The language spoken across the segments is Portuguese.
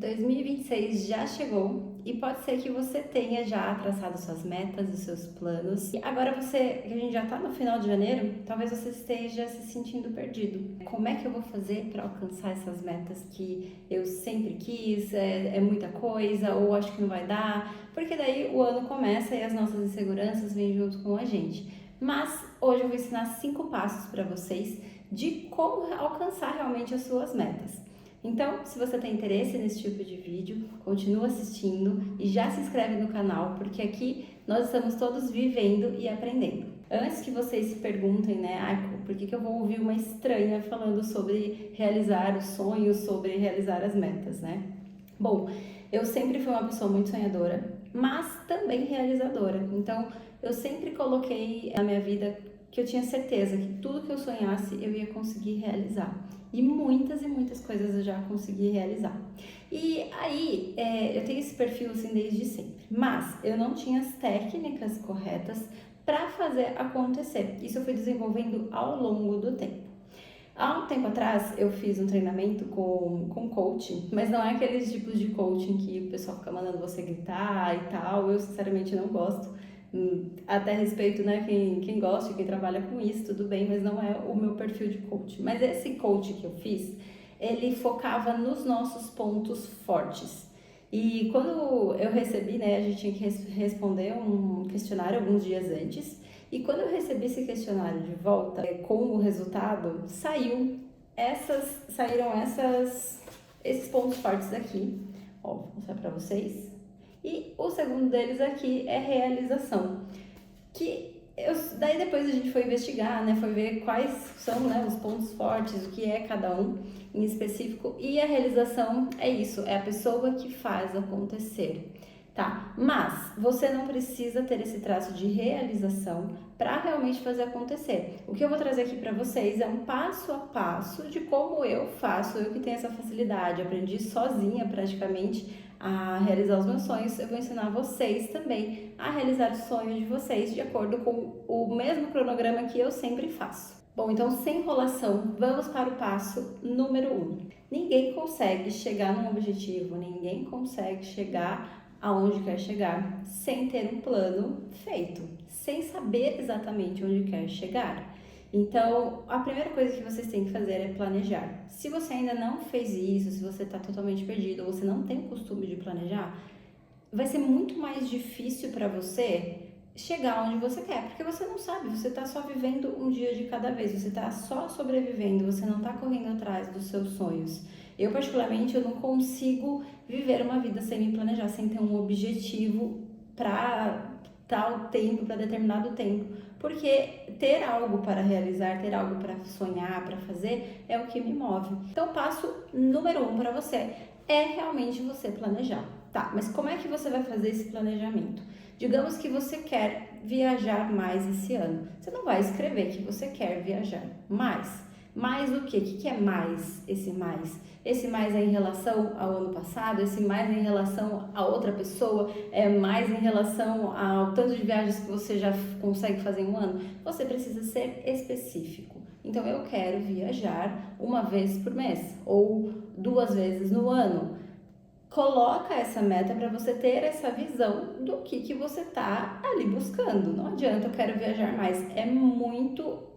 2026 já chegou e pode ser que você tenha já traçado suas metas, os seus planos. E agora que a gente já está no final de janeiro, talvez você esteja se sentindo perdido. Como é que eu vou fazer para alcançar essas metas que eu sempre quis? É muita coisa ou acho que não vai dar? Porque daí o ano começa e as nossas inseguranças vêm junto com a gente. Mas hoje eu vou ensinar 5 passos para vocês de como alcançar realmente as suas metas. Então, se você tem interesse nesse tipo de vídeo, continua assistindo e já se inscreve no canal, porque aqui nós estamos todos vivendo e aprendendo. Antes que vocês se perguntem, né, por que eu vou ouvir uma estranha falando sobre realizar os sonhos, sobre realizar as metas, né? Bom, eu sempre fui uma pessoa muito sonhadora, mas também realizadora. Então, eu sempre coloquei na minha vida que eu tinha certeza que tudo que eu sonhasse eu ia conseguir realizar. E muitas coisas eu já consegui realizar. E aí, eu tenho esse perfil assim desde sempre, mas eu não tinha as técnicas corretas para fazer acontecer. Isso eu fui desenvolvendo ao longo do tempo. Há um tempo atrás eu fiz um treinamento com coaching, mas não é aqueles tipos de coaching que o pessoal fica mandando você gritar e tal. Eu sinceramente não gosto. Até respeito, né, quem gosta, quem trabalha com isso, tudo bem, mas não é o meu perfil de coach. Mas esse coach que eu fiz, ele focava nos nossos pontos fortes. E quando eu recebi, né, a gente tinha que responder um questionário alguns dias antes. E quando eu recebi esse questionário de volta, com o resultado, saíram esses pontos fortes aqui. Ó, vou mostrar pra vocês. E o segundo deles aqui é realização, daí depois a gente foi investigar, né, foi ver quais são, né, os pontos fortes, o que é cada um em específico, e a realização é isso, é a pessoa que faz acontecer, tá? Mas você não precisa ter esse traço de realização para realmente fazer acontecer. O que eu vou trazer aqui para vocês é um passo a passo de como eu faço, eu que tenho essa facilidade, aprendi sozinha praticamente a realizar os meus sonhos. Eu vou ensinar vocês também a realizar os sonhos de vocês de acordo com o mesmo cronograma que eu sempre faço. Bom, então sem enrolação, vamos para o passo número 1. Ninguém consegue chegar num objetivo, ninguém consegue chegar aonde quer chegar sem ter um plano feito, sem saber exatamente onde quer chegar. Então, a primeira coisa que vocês têm que fazer é planejar. Se você ainda não fez isso, se você está totalmente perdido ou você não tem o costume de planejar, vai ser muito mais difícil para você chegar onde você quer, porque você não sabe, você está só vivendo um dia de cada vez, você está só sobrevivendo, você não está correndo atrás dos seus sonhos. Eu, particularmente, eu não consigo viver uma vida sem me planejar, sem ter um objetivo para tal tempo, para determinado tempo, porque ter algo para realizar, ter algo para sonhar, para fazer, é o que me move. Então, o passo número 1 para você é realmente você planejar. Tá, mas como é que você vai fazer esse planejamento? Digamos que você quer viajar mais esse ano. Você não vai escrever que você quer viajar mais. Mais o quê? O que é mais esse mais? Esse mais é em relação ao ano passado? Esse mais é em relação a outra pessoa? É mais em relação ao tanto de viagens que você já consegue fazer em um ano? Você precisa ser específico. Então, eu quero viajar uma vez por mês ou 2 vezes no ano. Coloca essa meta para você ter essa visão do que você tá ali buscando. Não adianta eu quero viajar mais, é muito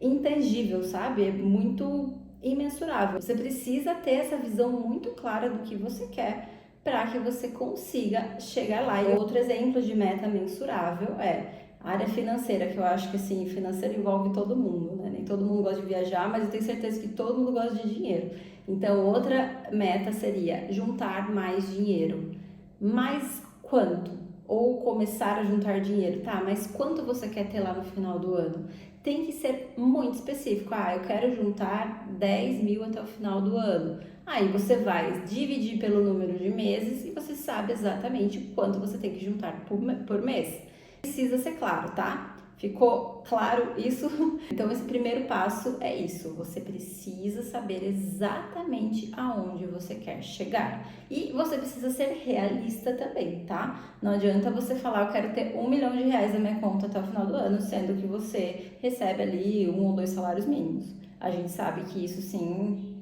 intangível, sabe? É muito imensurável. Você precisa ter essa visão muito clara do que você quer para que você consiga chegar lá. E outro exemplo de meta mensurável é a área financeira, que eu acho que assim, financeira envolve todo mundo, né? Nem todo mundo gosta de viajar, mas eu tenho certeza que todo mundo gosta de dinheiro. Então, outra meta seria juntar mais dinheiro. Mas quanto? Ou começar a juntar dinheiro, tá? Mas quanto você quer ter lá no final do ano? Tem que ser muito específico. Eu quero juntar 10 mil até o final do ano. Aí você vai dividir pelo número de meses e você sabe exatamente quanto você tem que juntar por mês. Precisa ser claro, tá? Ficou claro isso? Então, esse primeiro passo é isso. Você precisa saber exatamente aonde você quer chegar. E você precisa ser realista também, tá? Não adianta você falar, eu quero ter R$1 milhão na minha conta até o final do ano, sendo que você recebe ali 1 ou 2 salários mínimos. A gente sabe que isso, sim,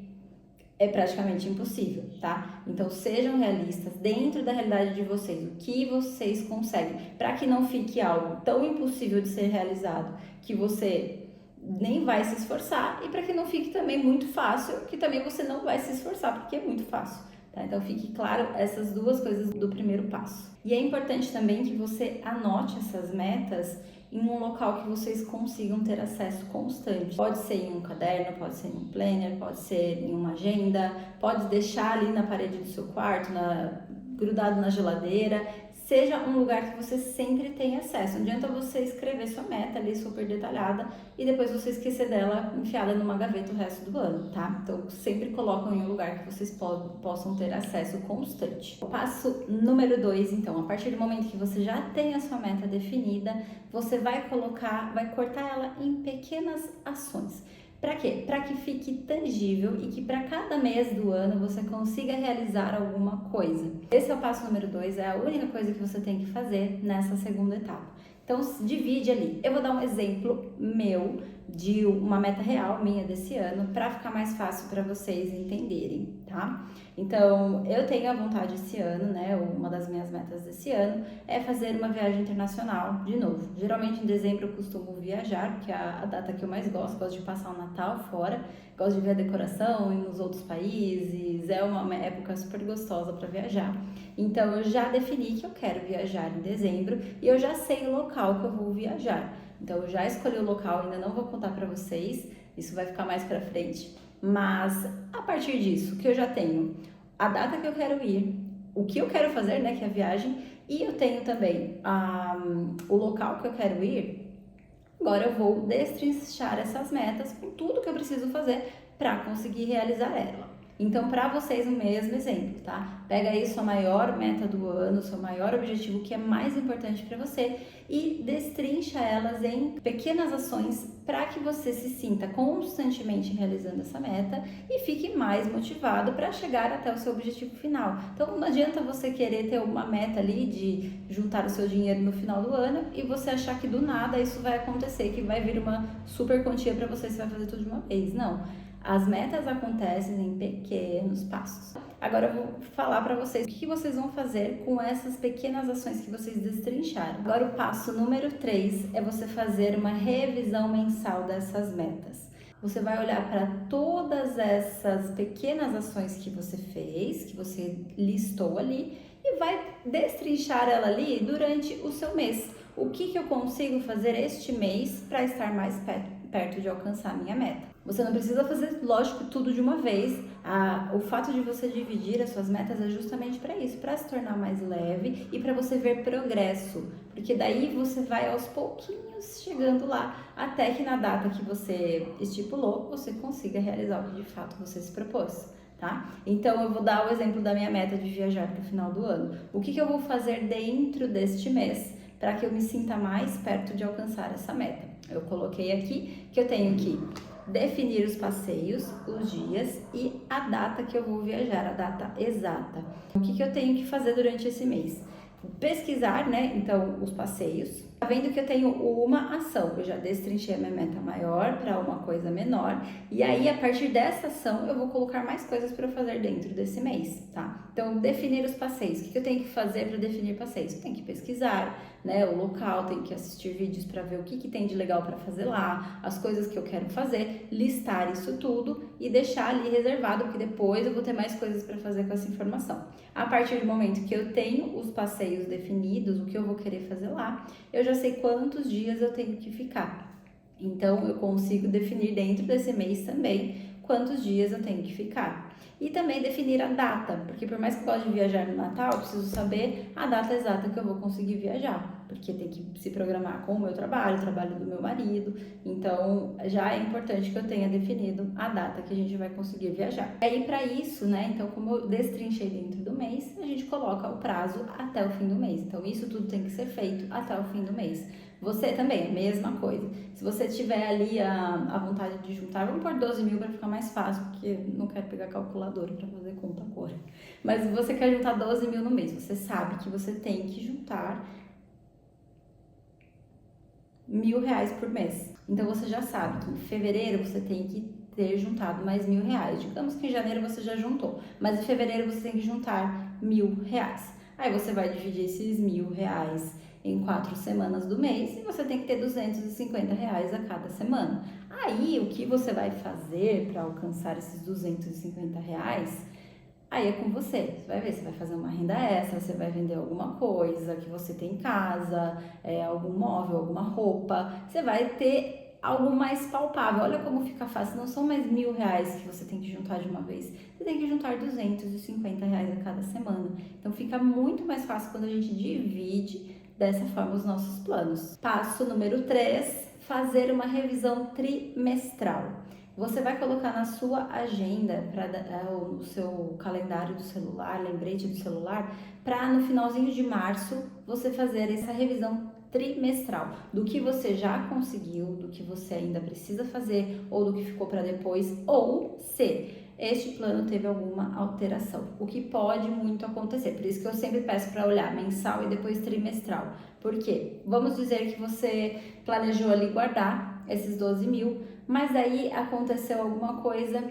é praticamente impossível, tá? Então sejam realistas dentro da realidade de vocês, o que vocês conseguem, para que não fique algo tão impossível de ser realizado que você nem vai se esforçar e para que não fique também muito fácil, que também você não vai se esforçar porque é muito fácil. Tá? Então fique claro essas duas coisas do primeiro passo. E é importante também que você anote essas metas em um local que vocês consigam ter acesso constante. Pode ser em um caderno, pode ser em um planner, pode ser em uma agenda, pode deixar ali na parede do seu quarto, grudado na geladeira. Seja um lugar que você sempre tem acesso. Não adianta você escrever sua meta ali super detalhada e depois você esquecer dela enfiada numa gaveta o resto do ano, tá? Então sempre colocam em um lugar que vocês possam ter acesso constante. O passo número 2, então, a partir do momento que você já tem a sua meta definida, você vai cortar ela em pequenas ações. Para quê? Para que fique tangível e que para cada mês do ano você consiga realizar alguma coisa. Esse é o passo número 2, é a única coisa que você tem que fazer nessa segunda etapa. Então, divide ali. Eu vou dar um exemplo meu de uma meta real minha desse ano para ficar mais fácil para vocês entenderem, tá? Então, eu tenho a vontade esse ano, né? Uma das minhas metas desse ano é fazer uma viagem internacional de novo. Geralmente em dezembro eu costumo viajar, que é a data que eu mais gosto de passar o Natal fora, gosto de ver a decoração e nos outros países, é uma época super gostosa para viajar. Então, eu já defini que eu quero viajar em dezembro e eu já sei o local que eu vou viajar. Então, eu já escolhi o local, ainda não vou contar para vocês, isso vai ficar mais para frente. Mas, a partir disso, que eu já tenho a data que eu quero ir, o que eu quero fazer, né, que é a viagem, e eu tenho também o local que eu quero ir, agora eu vou destrinchar essas metas com tudo que eu preciso fazer para conseguir realizar ela. Então, para vocês, o mesmo exemplo, tá? Pega aí sua maior meta do ano, seu maior objetivo, que é mais importante para você, e destrincha elas em pequenas ações para que você se sinta constantemente realizando essa meta e fique mais motivado para chegar até o seu objetivo final. Então, não adianta você querer ter uma meta ali de juntar o seu dinheiro no final do ano e você achar que do nada isso vai acontecer, que vai vir uma super quantia para você vai fazer tudo de uma vez. Não. As metas acontecem em pequenos passos. Agora eu vou falar para vocês o que vocês vão fazer com essas pequenas ações que vocês destrincharam. Agora o passo número 3 é você fazer uma revisão mensal dessas metas. Você vai olhar para todas essas pequenas ações que você fez, que você listou ali, e vai destrinchar ela ali durante o seu mês. O que eu consigo fazer este mês para estar mais perto de alcançar a minha meta? Você não precisa fazer, lógico, tudo de uma vez. O fato de você dividir as suas metas é justamente para isso, para se tornar mais leve e para você ver progresso. Porque daí você vai aos pouquinhos chegando lá, até que na data que você estipulou, você consiga realizar o que de fato você se propôs. Tá? Então eu vou dar o exemplo da minha meta de viajar para o final do ano. O que eu vou fazer dentro deste mês para que eu me sinta mais perto de alcançar essa meta? Eu coloquei aqui que eu tenho que definir os passeios, os dias e a data que eu vou viajar, a data exata. O que eu tenho que fazer durante esse mês? Pesquisar, né? Então, os passeios. Tá vendo que eu tenho uma ação, eu já destrinchei a minha meta maior para uma coisa menor, e aí a partir dessa ação eu vou colocar mais coisas para eu fazer dentro desse mês, tá? Então, definir os passeios. O que eu tenho que fazer para definir passeios? Eu tenho que pesquisar, né, o local, tenho que assistir vídeos para ver o que tem de legal para fazer lá, as coisas que eu quero fazer, listar isso tudo e deixar ali reservado, porque depois eu vou ter mais coisas para fazer com essa informação. A partir do momento que eu tenho os passeios definidos, o que eu vou querer fazer lá, eu já sei quantos dias eu tenho que ficar. Então, eu consigo definir dentro desse mês também quantos dias eu tenho que ficar. E também definir a data, porque por mais que eu goste de viajar no Natal, eu preciso saber a data exata que eu vou conseguir viajar, porque tem que se programar com o meu trabalho, o trabalho do meu marido, então já é importante que eu tenha definido a data que a gente vai conseguir viajar. Aí para isso, né, então como eu destrinchei dentro do mês, a gente coloca o prazo até o fim do mês, então isso tudo tem que ser feito até o fim do mês. Você também, a mesma coisa. Se você tiver ali a vontade de juntar, vamos pôr 12 mil para ficar mais fácil, porque não quero pegar calculadora para fazer conta agora. Mas se você quer juntar 12 mil no mês, você sabe que você tem que juntar R$1.000 por mês. Então você já sabe que em fevereiro você tem que ter juntado mais R$ 1.000. Digamos que em janeiro você já juntou, mas em fevereiro você tem que juntar R$ 1.000. Aí você vai dividir esses R$ 1.000 em 4 semanas do mês e você tem que ter R$ 250 a cada semana. Aí o que você vai fazer para alcançar esses R$ 250? Aí é com você. Você vai ver, você vai fazer uma renda extra, você vai vender alguma coisa que você tem em casa, algum móvel, alguma roupa. Você vai ter algo mais palpável. Olha como fica fácil. Não são mais R$ 1.000 que você tem que juntar de uma vez. Você tem que juntar R$ 250 a cada semana. Então fica muito mais fácil quando a gente divide dessa forma os nossos planos. Passo número 3, fazer uma revisão trimestral. Você vai colocar na sua agenda, no seu calendário do celular, lembrete do celular, para no finalzinho de março você fazer essa revisão trimestral do que você já conseguiu, do que você ainda precisa fazer ou do que ficou para depois, ou se este plano teve alguma alteração, o que pode muito acontecer. Por isso que eu sempre peço para olhar mensal e depois trimestral. Por quê? Vamos dizer que você planejou ali guardar esses 12 mil, mas aí aconteceu alguma coisa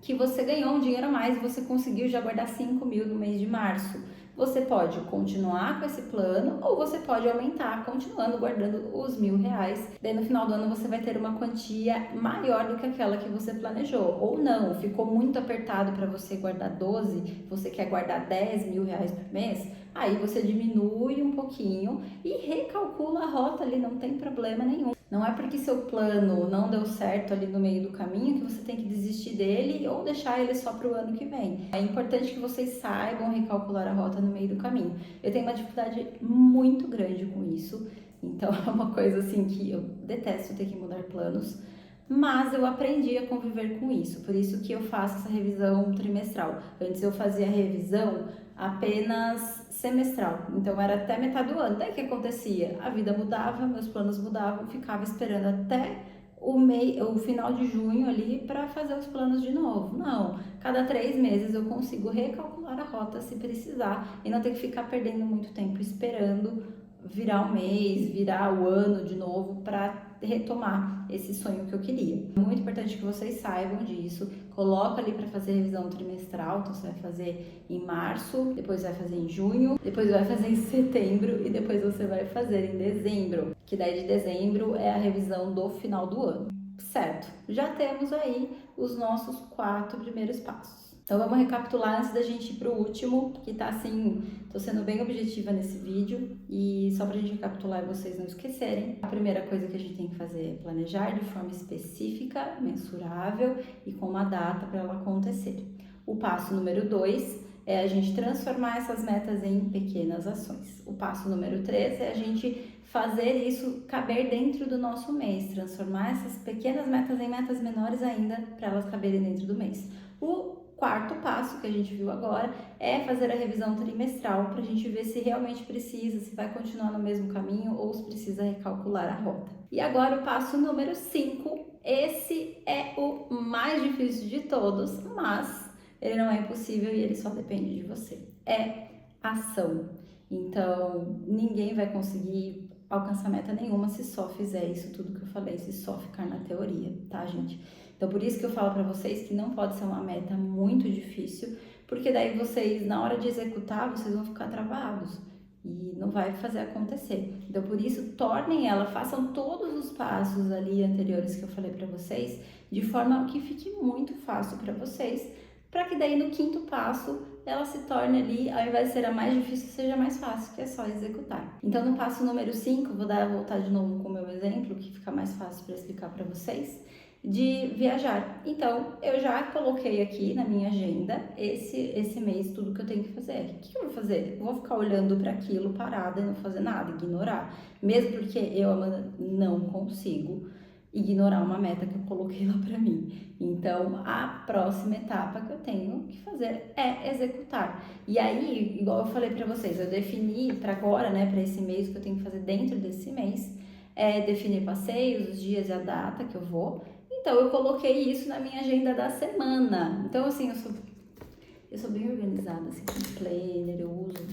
que você ganhou um dinheiro a mais e você conseguiu já guardar 5 mil no mês de março. Você pode continuar com esse plano ou você pode aumentar, continuando guardando os R$ 1.000. Daí no final do ano você vai ter uma quantia maior do que aquela que você planejou. Ou não, ficou muito apertado para você guardar 12, você quer guardar R$ 10.000 por mês, aí você diminui um pouquinho e recalcula a rota ali, não tem problema nenhum. Não é porque seu plano não deu certo ali no meio do caminho que você tem que desistir dele ou deixar ele só para o ano que vem. É importante que vocês saibam recalcular a rota no meio do caminho. Eu tenho uma dificuldade muito grande com isso, então é uma coisa assim que eu detesto ter que mudar planos, mas eu aprendi a conviver com isso, por isso que eu faço essa revisão trimestral. Antes eu fazia a revisão apenas semestral, então era até metade do ano. Daí o que acontecia? A vida mudava, meus planos mudavam, ficava esperando até o final de junho ali para fazer os planos de novo. Não, cada 3 meses eu consigo recalcular a rota se precisar e não ter que ficar perdendo muito tempo esperando virar o mês, virar o ano de novo para retomar esse sonho que eu queria. Muito importante que vocês saibam disso. Coloca ali para fazer revisão trimestral, então você vai fazer em março, depois vai fazer em junho, depois vai fazer em setembro e depois você vai fazer em dezembro, que daí de dezembro é a revisão do final do ano. Certo, já temos aí os nossos 4 primeiros passos. Então vamos recapitular antes da gente ir pro último, que tá assim, tô sendo bem objetiva nesse vídeo e só pra gente recapitular e vocês não esquecerem. A primeira coisa que a gente tem que fazer é planejar de forma específica, mensurável e com uma data para ela acontecer. O passo número 2 é a gente transformar essas metas em pequenas ações. O passo número 3 é a gente fazer isso caber dentro do nosso mês, transformar essas pequenas metas em metas menores ainda para elas caberem dentro do mês. O quarto passo que a gente viu agora é fazer a revisão trimestral para a gente ver se realmente precisa, se vai continuar no mesmo caminho ou se precisa recalcular a rota. E agora o passo número 5, esse é o mais difícil de todos, mas ele não é impossível e ele só depende de você. É ação. Então, ninguém vai conseguir alcançar meta nenhuma se só fizer isso tudo que eu falei, se só ficar na teoria, tá, gente? Então, por isso que eu falo pra vocês que não pode ser uma meta muito difícil, porque daí vocês, na hora de executar, vocês vão ficar travados e não vai fazer acontecer. Então, por isso, tornem ela, façam todos os passos ali anteriores que eu falei pra vocês, de forma que fique muito fácil pra vocês, para que daí no quinto passo ela se torne ali, ao invés de ser a mais difícil, seja mais fácil, que é só executar. Então, no passo número 5, vou voltar de novo com o meu exemplo, que fica mais fácil para explicar para vocês, de viajar. Então, eu já coloquei aqui na minha agenda esse mês tudo que eu tenho que fazer. O que eu vou fazer? Eu vou ficar olhando para aquilo parada e não fazer nada, ignorar. Mesmo porque eu, Amanda, não consigo ignorar uma meta que eu coloquei lá para mim. Então, a próxima etapa que eu tenho que fazer é executar. E aí, igual eu falei para vocês, eu defini para agora, né, para esse mês, que eu tenho que fazer dentro desse mês, definir passeios, os dias e a data que eu vou. Então, eu coloquei isso na minha agenda da semana. Então, assim, eu sou bem organizada, assim, com planner, eu uso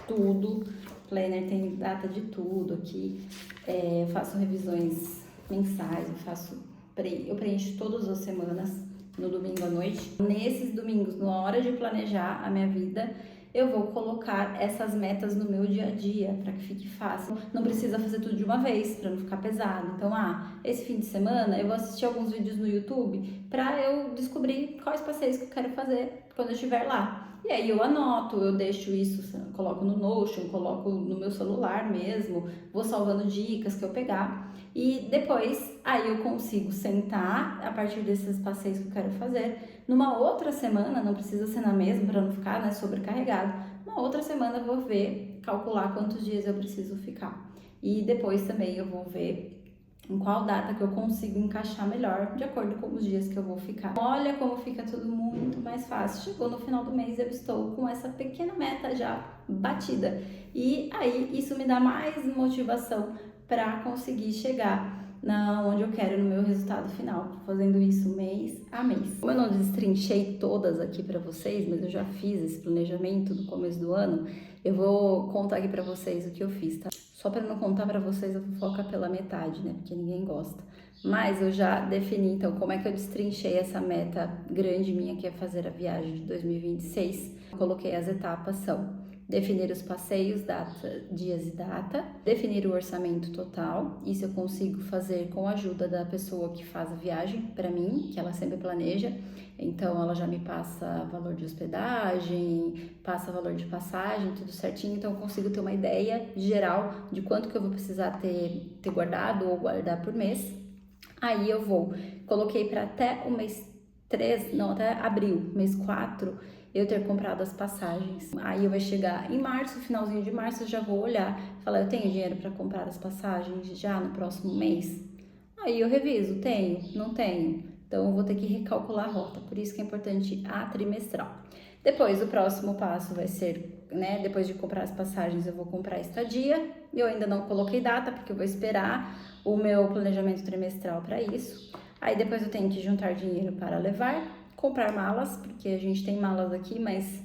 tudo. Planner tem data de tudo aqui. Eu faço revisões mensais, eu faço eu preencho todas as semanas, no domingo à noite. Nesses domingos, na hora de planejar a minha vida, eu vou colocar essas metas no meu dia a dia, para que fique fácil. Não precisa fazer tudo de uma vez, para não ficar pesado. Então, esse fim de semana eu vou assistir alguns vídeos no YouTube para eu descobrir quais passeios que eu quero fazer quando eu estiver lá. E aí eu anoto, eu deixo isso, coloco no Notion, coloco no meu celular mesmo, vou salvando dicas que eu pegar. E depois, aí eu consigo sentar a partir desses passeios que eu quero fazer. Numa outra semana, não precisa ser na mesma para não ficar, né, sobrecarregado. Uma outra semana eu vou ver, calcular quantos dias eu preciso ficar. E depois também eu vou ver em qual data que eu consigo encaixar melhor, de acordo com os dias que eu vou ficar. Olha como fica tudo muito mais fácil. Chegou no final do mês, eu estou com essa pequena meta já batida. E aí, isso me dá mais motivação para conseguir chegar onde eu quero no meu resultado final, fazendo isso mês a mês. Como eu não destrinchei todas aqui para vocês, mas eu já fiz esse planejamento no começo do ano, eu vou contar aqui para vocês o que eu fiz, tá? Só para não contar para vocês, eu vou focar pela metade, né? Porque ninguém gosta. Mas eu já defini, então, como é que eu destrinchei essa meta grande minha, que é fazer a viagem de 2026. Eu coloquei as etapas, são definir os passeios, data, dias e data, definir o orçamento total. Isso eu consigo fazer com a ajuda da pessoa que faz a viagem para mim, que ela sempre planeja. Então ela já me passa valor de hospedagem, passa valor de passagem, tudo certinho. Então eu consigo ter uma ideia geral de quanto que eu vou precisar ter guardado ou guardar por mês. Aí eu coloquei para até o mês 3, não, até abril, mês 4, eu ter comprado as passagens. Aí vai chegar em março, finalzinho de março, eu já vou olhar, falar, eu tenho dinheiro para comprar as passagens já no próximo mês? Aí eu reviso, tenho, não tenho. Então eu vou ter que recalcular a rota, por isso que é importante a trimestral. Depois, o próximo passo vai ser, né, depois de comprar as passagens, eu vou comprar a estadia. Eu ainda não coloquei data, porque eu vou esperar o meu planejamento trimestral para isso. Aí depois eu tenho que juntar dinheiro para levar, comprar malas, porque a gente tem malas aqui, mas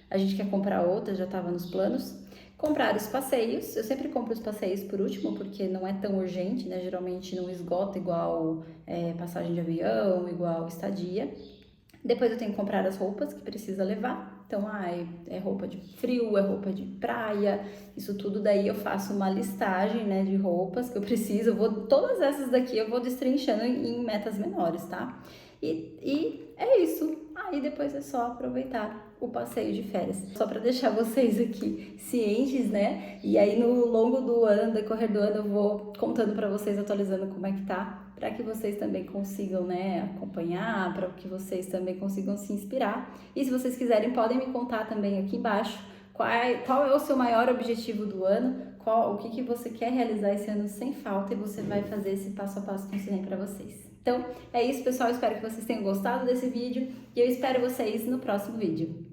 a gente quer comprar outras, já estava nos planos. Comprar os passeios, eu sempre compro os passeios por último, porque não é tão urgente, né? Geralmente não esgota igual passagem de avião, igual estadia. Depois eu tenho que comprar as roupas que precisa levar. Então, é roupa de frio, é roupa de praia, isso tudo daí eu faço uma listagem, né, de roupas que eu preciso. Todas essas daqui eu vou destrinchando em metas menores, tá? E é isso. Aí depois é só aproveitar o passeio de férias. Só para deixar vocês aqui cientes, né? E aí no longo do ano, decorrer do ano, eu vou contando para vocês, atualizando como é que tá, para que vocês também consigam, né, acompanhar, para que vocês também consigam se inspirar. E se vocês quiserem, podem me contar também aqui embaixo qual é o seu maior objetivo do ano, o que você quer realizar esse ano sem falta, e você vai fazer esse passo a passo que eu ensinei para vocês. Então, é isso, pessoal. Espero que vocês tenham gostado desse vídeo e eu espero vocês no próximo vídeo.